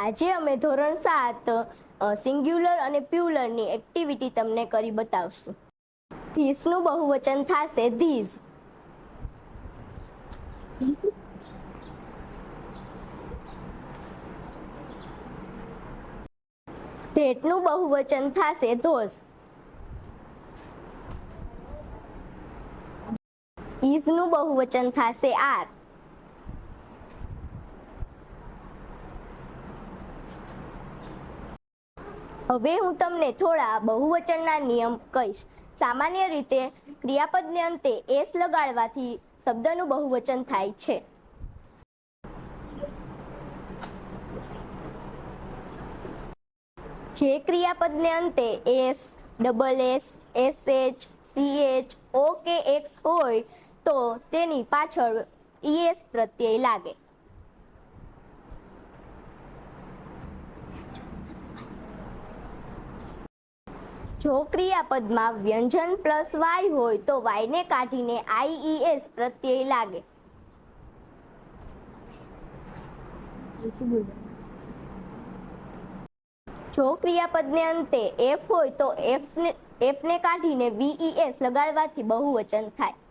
આજે અમે ધોરણ 7 સિંગ્યુલર અને પ્યુલરની એક્ટિવિટી તમને કરી બતાવશું. ધીસનું બહુવચન થશે ધીઝ. ધેટનું બહુવચન થશે ધોઝ. ઈઝનું બહુવચન થશે આર. હવે હું તમને થોડા બહુવચનના નિયમ કહીશ. સામાન્ય રીતે ક્રિયાપદને અંતે એસ લગાડવાથી શબ્દનું બહુવચન થાય છે. જે ક્રિયાપદને અંતે S, double S, SH, CH, O કે એક્સ હોય તો તેની પાછળ ઈએસ પ્રત્યય લાગે. જો ક્રિયાપદમાં વ્યંજન પ્લસ વાય હોય તો વાયને કાઢીને આઈઈએસ પ્રત્યય લાગે. જો ક્રિયાપદને અંતે એફ હોય તો એફને કાઢીને વીઈએસ લગાડવાથી બહુવચન થાય.